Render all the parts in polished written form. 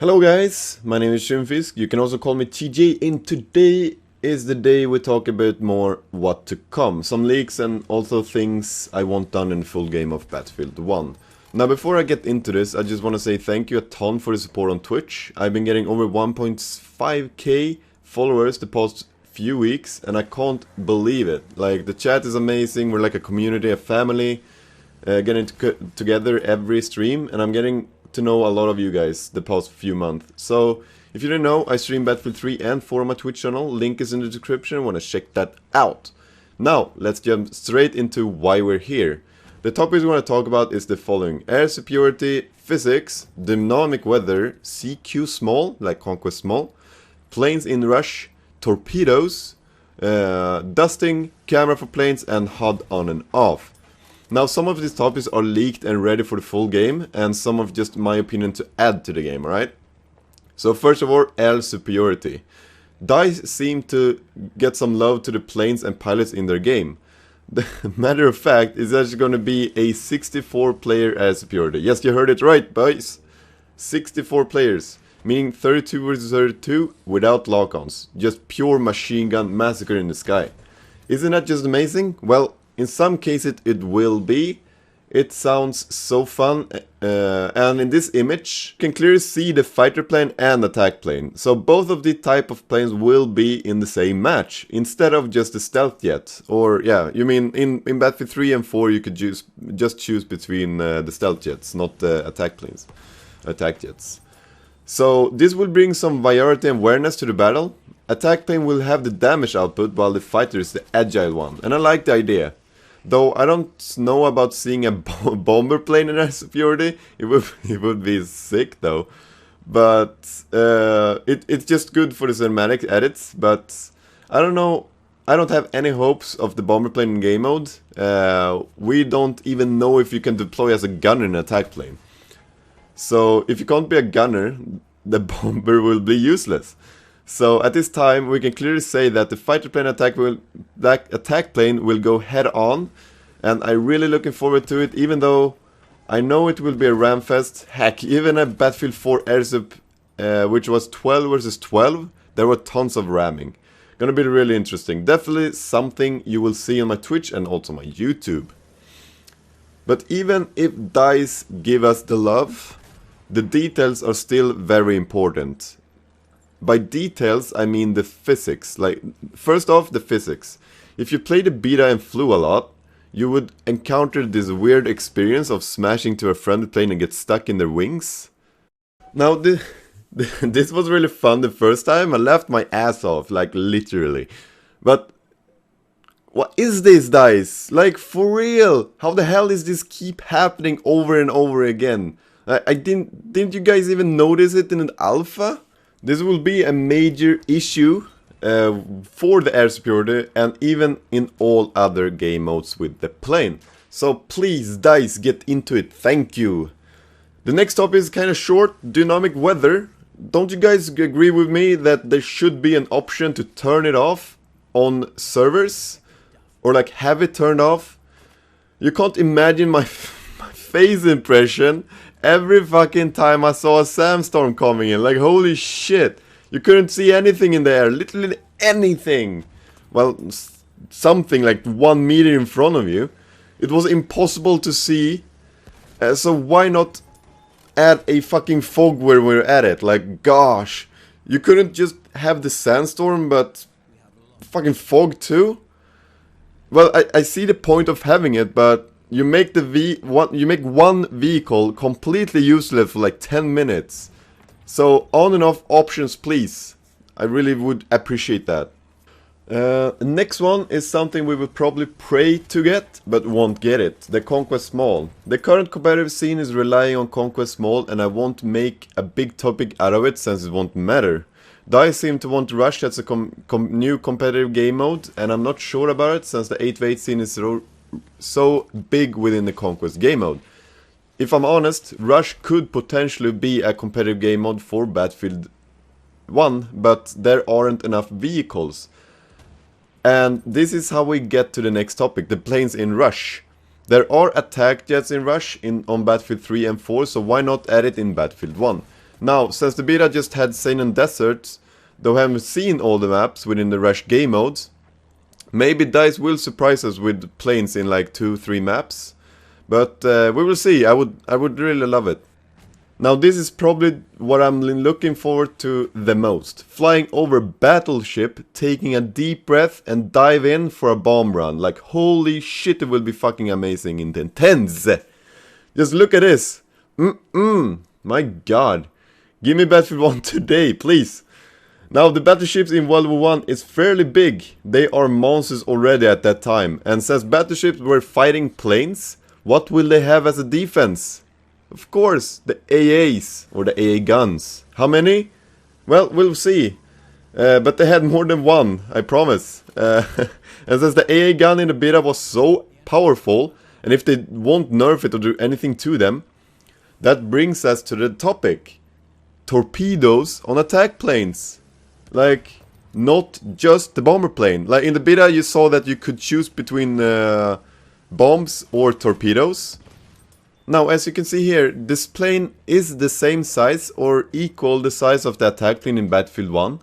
Hello guys, my name is tjunfisk, you can also call me TJ, and today is the day we talk about more what to come. Some leaks and also things I want done in the full game of Battlefield 1. Now before I get into this, I just want to say thank you a ton for the support on Twitch. I've been getting over 1.5k followers the past few weeks and I can't believe it. Like, the chat is amazing, we're like a community, a family, getting together every stream, and I'm getting to know a lot of you guys the past few months. So if you didn't know, I stream Battlefield 3 and 4 on my Twitch channel. Link is in the description, wanna check that out. Now, let's jump straight into why we're here. The topics we want to talk about is the following: air superiority, physics, dynamic weather, CQ small, like Conquest small, planes in rush, torpedoes, dusting, camera for planes, and HUD on and off. Now, some of these topics are leaked and ready for the full game, and some of just my opinion to add to the game, alright? So first of all, air superiority. DICE seem to get some love to the planes and pilots in their game. The matter of fact is actually going to be a 64 player air superiority. Yes, you heard it right, boys. 64 players, meaning 32 versus 32 without lock-ons. Just pure machine gun massacre in the sky. Isn't that just amazing? Well, in some cases it will be. It sounds so fun, and in this image you can clearly see the fighter plane and attack plane. So both of the type of planes will be in the same match, instead of just the stealth jet. Or yeah, you mean in Battlefield 3 and 4 you could just choose between the stealth jets, not the attack jets. So this will bring some variety and awareness to the battle. Attack plane will have the damage output while the fighter is the agile one, and I like the idea. Though I don't know about seeing a bomber plane in air superiority. It would be sick though. But it's just good for the cinematic edits. But I don't know. I don't have any hopes of the bomber plane in game mode. We don't even know if you can deploy as a gunner in an attack plane. So if you can't be a gunner, the bomber will be useless. So at this time we can clearly say that the fighter plane attack plane will go head on, and I'm really looking forward to it, even though I know it will be a ramfest. Heck, even a Battlefield 4 air sup, which was 12 versus 12, there were tons of ramming. Gonna be really interesting. Definitely something you will see on my Twitch and also my YouTube. But even if DICE give us the love, the details are still very important. By details, I mean the physics. Like, first off, the physics. If you play the beta and flew a lot, you would encounter this weird experience of smashing to a friendly plane and get stuck in their wings. Now, this was really fun the first time. I laughed my ass off, like literally. But what is this, DICE? Like, for real? How the hell is this keep happening over and over again? Didn't you guys even notice it in an alpha? This will be a major issue for the air superiority and even in all other game modes with the plane. So please, DICE, get into it. Thank you. The next topic is kind of short. Dynamic weather. Don't you guys agree with me that there should be an option to turn it off on servers? Or like have it turned off? You can't imagine my face impression every fucking time I saw a sandstorm coming in. Like, holy shit. You couldn't see anything in the air. Literally anything. Well, something like 1 meter in front of you. It was impossible to see. So why not add a fucking fog where we're at it? Like, gosh. You couldn't just have the sandstorm, but fucking fog too? Well, I see the point of having it, but you make one vehicle completely useless for like 10 minutes. So on and off options, please. I really would appreciate that. Next one is something we will probably pray to get, but won't get it. The Conquest Small. The current competitive scene is relying on Conquest Small, and I won't make a big topic out of it since it won't matter. DICE seem to want Rush as a new competitive game mode, and I'm not sure about it since the 8v8 scene is so big within the Conquest game mode. If I'm honest, Rush could potentially be a competitive game mode for Battlefield 1, but there aren't enough vehicles. And this is how we get to the next topic, the planes in Rush. There are attack jets in Rush on Battlefield 3 and 4, so why not add it in Battlefield 1? Now, since the beta just had Sand Desert, though I haven't seen all the maps within the Rush game modes, maybe DICE will surprise us with planes in like 2-3 maps. But we will see. I would really love it. Now this is probably what I'm looking forward to the most. Flying over battleship, taking a deep breath and dive in for a bomb run. Like holy shit, it will be fucking amazing and intense. Just look at this. My god. Give me Battlefield 1 today, please. Now the battleships in World War I is fairly big. They are monsters already at that time. And since battleships were fighting planes, what will they have as a defense? Of course, the AAs, or the AA guns. How many? Well, we'll see. But they had more than one, I promise. And since the AA gun in the beta was so powerful, and if they won't nerf it or do anything to them, that brings us to the topic. Torpedoes on attack planes. Like, not just the bomber plane. Like in the beta you saw that you could choose between bombs or torpedoes. Now, as you can see here, this plane is the same size or equal the size of the attack plane in Battlefield 1.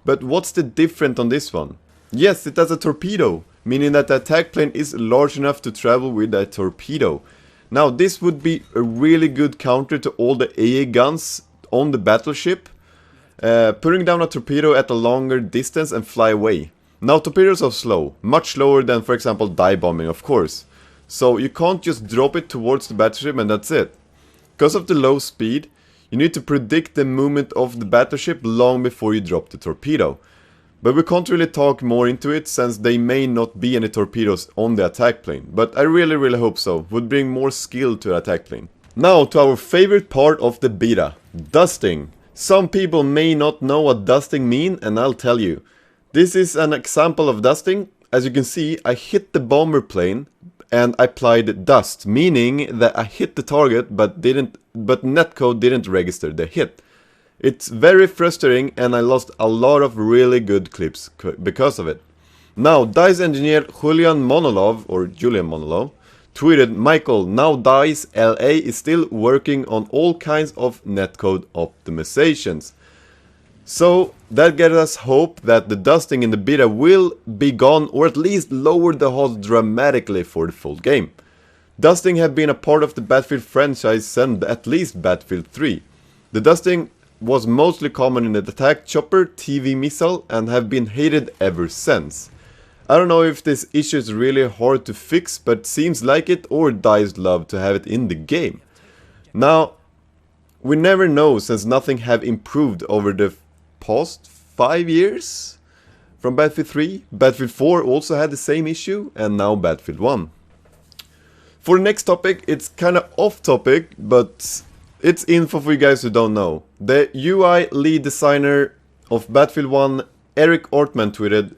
But what's the difference on this one? Yes, it has a torpedo, meaning that the attack plane is large enough to travel with a torpedo. Now, this would be a really good counter to all the AA guns on the battleship, putting down a torpedo at a longer distance and fly away. Now, torpedoes are slow, much slower than, for example, dive bombing, of course. So you can't just drop it towards the battleship and that's it. Because of the low speed, you need to predict the movement of the battleship long before you drop the torpedo. But we can't really talk more into it since there may not be any torpedoes on the attack plane. But I really hope so. Would bring more skill to the attack plane. Now to our favorite part of the beta. Dusting. Some people may not know what dusting means, and I'll tell you. This is an example of dusting. As you can see, I hit the bomber plane and I applied dust, meaning that I hit the target but netcode didn't register the hit. It's very frustrating and I lost a lot of really good clips because of it. Now, DICE engineer Julian Monolov tweeted, "Michael, now DICE LA is still working on all kinds of netcode optimizations." So that gives us hope that the dusting in the beta will be gone, or at least lower the odds dramatically for the full game. Dusting have been a part of the Battlefield franchise since at least Battlefield 3. The dusting was mostly common in the attack chopper, TV missile, and have been hated ever since. I don't know if this issue is really hard to fix, but seems like it, or DICE love to have it in the game. Now, we never know since nothing have improved over the past 5 years. From Battlefield 3, Battlefield 4 also had the same issue, and now Battlefield 1. For the next topic, it's kinda off topic, but it's info for you guys who don't know. The UI lead designer of Battlefield 1, Eric Ortman, tweeted,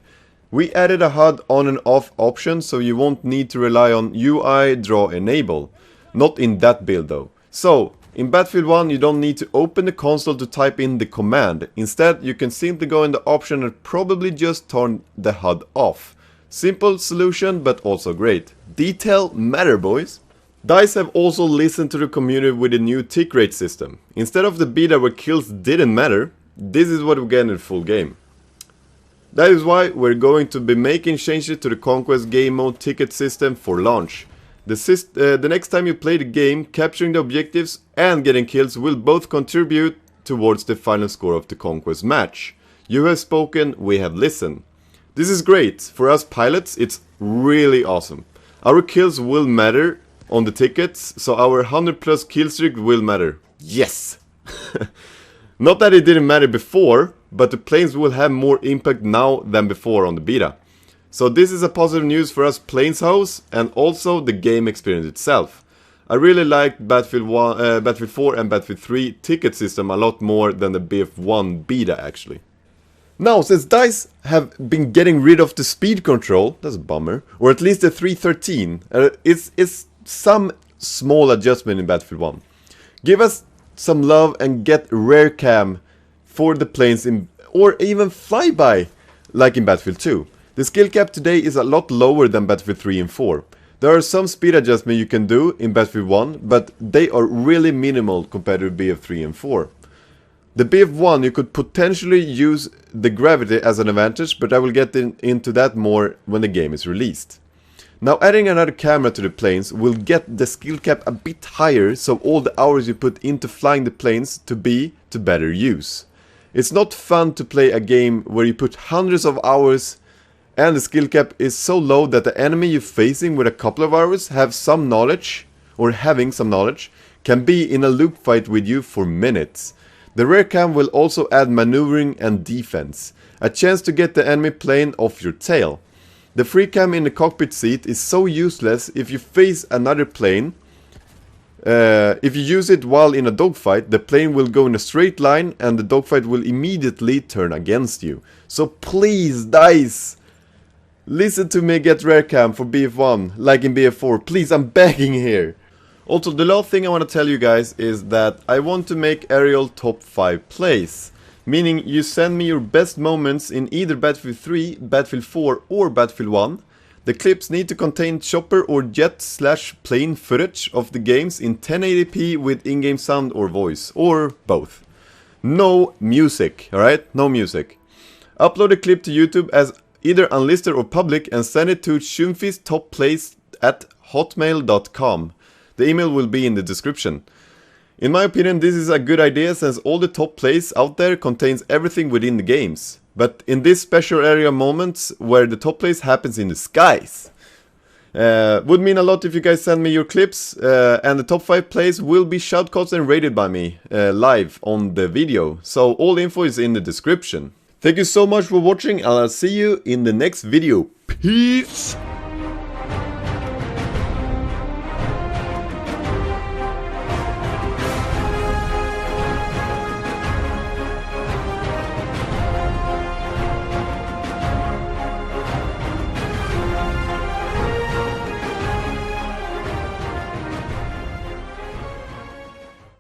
"We added a HUD on and off option so you won't need to rely on UI draw enable. Not in that build though. So, in Battlefield 1 you don't need to open the console to type in the command. Instead you can simply go in the option and probably just turn the HUD off. Simple solution but also great. Detail matter, boys." DICE have also listened to the community with a new tick rate system. Instead of the beta where kills didn't matter, this is what we get in the full game. That is why we're going to be making changes to the Conquest game mode ticket system for launch. The next time you play the game, capturing the objectives and getting kills will both contribute towards the final score of the Conquest match. You have spoken, we have listened. This is great. For us pilots, it's really awesome. Our kills will matter on the tickets, so our 100+ kill streak will matter. Yes! Not that it didn't matter before, but the planes will have more impact now than before on the beta. So this is a positive news for us planes house and also the game experience itself. I really liked Battlefield 4 and Battlefield 3 ticket system a lot more than the BF1 beta actually. Now, since DICE have been getting rid of the speed control, that's a bummer, or at least the 313, it's some small adjustment in Battlefield 1. Give us some love and get rare cam for the planes or even flyby like in Battlefield 2. The skill cap today is a lot lower than Battlefield 3 and 4. There are some speed adjustments you can do in Battlefield 1, but they are really minimal compared to BF3 and 4. The BF1 you could potentially use the gravity as an advantage, but I will get into that more when the game is released. Now adding another camera to the planes will get the skill cap a bit higher, so all the hours you put into flying the planes to be to better use. It's not fun to play a game where you put hundreds of hours and the skill cap is so low that the enemy you're facing with a couple of hours have some knowledge, or having some knowledge, can be in a loop fight with you for minutes. The rear cam will also add maneuvering and defense, a chance to get the enemy plane off your tail. The free cam in the cockpit seat is so useless if you face another plane. If you use it while in a dogfight, the plane will go in a straight line and the dogfight will immediately turn against you. So please, dice, listen to me, get rear cam for BF1 like in BF4. Please, I'm begging here. Also, the last thing I want to tell you guys is that I want to make aerial top 5 plays. Meaning you send me your best moments in either Battlefield 3, Battlefield 4 or Battlefield 1. The clips need to contain chopper or jet/plane footage of the games in 1080p with in-game sound or voice, or both. No music, alright? No music. Upload the clip to YouTube as either unlisted or public and send it to tjunfisktopplays@hotmail.com. The email will be in the description. In my opinion, this is a good idea since all the top plays out there contains everything within the games. But in this special area moments where the top plays happens in the skies. Would mean a lot if you guys send me your clips, and the top 5 plays will be shoutcasted and rated by me live on the video. So all info is in the description. Thank you so much for watching and I'll see you in the next video. Peace!